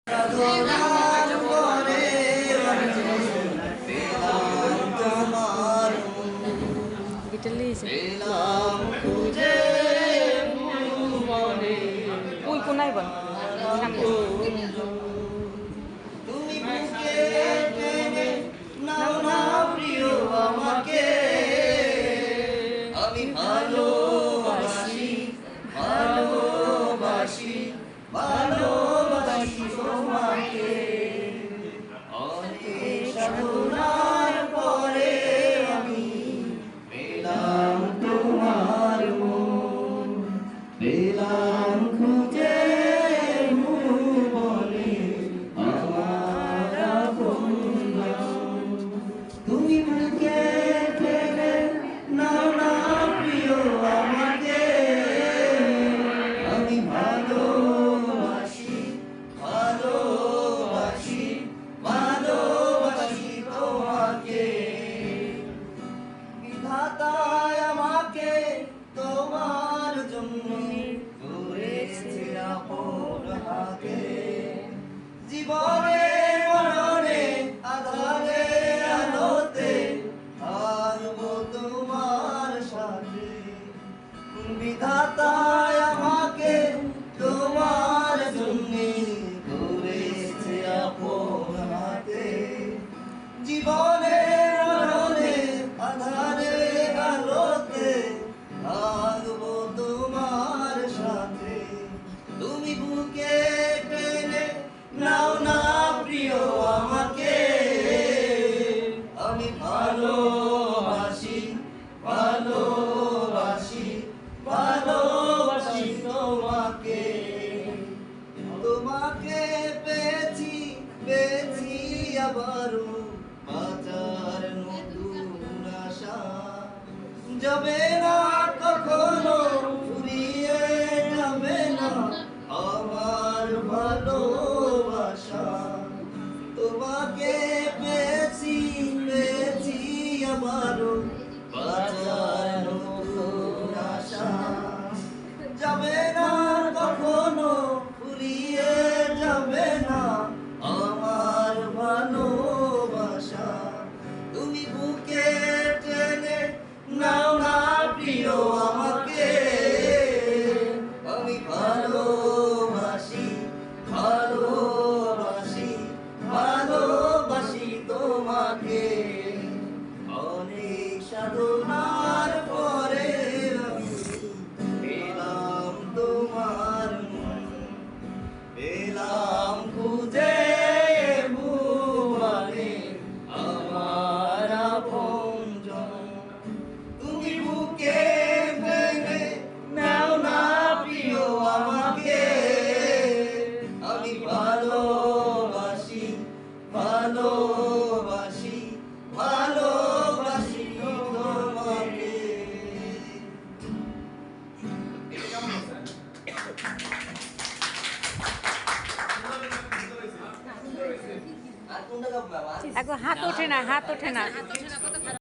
সাধনার পরে পেলাম তোমার পেলাম খুঁজে মনে ওই কোনায় বল তুমি বুকে টেনে নাও না প্রিয় আমাকে আমি ভালোবাসি ভালোবাসি ভালোবাসি তোমাকে অনেক সাধনার পরে আমি পেলাম তোমার মন পেলাম খুঁজে ভুবনে আমার আপনজন। তুমি বুকে টেনে নাও না প্রিয় আমাকে আমি ভালোবাসি ভালোবাসি ভালোবাসি তোমাকে বিধাতায় আমাকে তোমার জন্য করেছে আপন হাতে জীবনে মরণে আধারে আলোতে থাকবো তোমার সাথে বিধাতায় আমাকে তোমার জন্য করেছে আপন হাতে জীবনে মরণে আধারে আলোতে থাকবো তোমার সাথে তুমি বুকে টেনে নাও না প্রিয় আমাকে আমি ভালোবাসি ভালোবাসি ভালোবাসি তোমাকে তোমাকে পেয়েছি পেয়েছি আবারও বাঁচার নতুন আশা যাবে না কখনো ফুরিয়ে যাবে না আমার ভালোবাসা তোমাকে পেয়েছি পেয়েছি আবারও বাঁচার নতুন আশা যাবে না কখনো ফুরিয়ে যাবে না আমার ভালোবাসা তুমি বুকে টেনে নাও না প্রিয় আমাকে আমি ভালোবাসি ভালোবাসি ভালোবাসি তোমাকে অনেক সাধনার পরে আমি পেলাম তোমার মন পেলাম খুঁজে ভুবনে আমার আপনজন তুমি বুকে টেনে নাও না প্রিয় আমাকে আমি ভালোবাসি ভালোবাসি ভালোবাসি তোমাকে হাত ওঠে না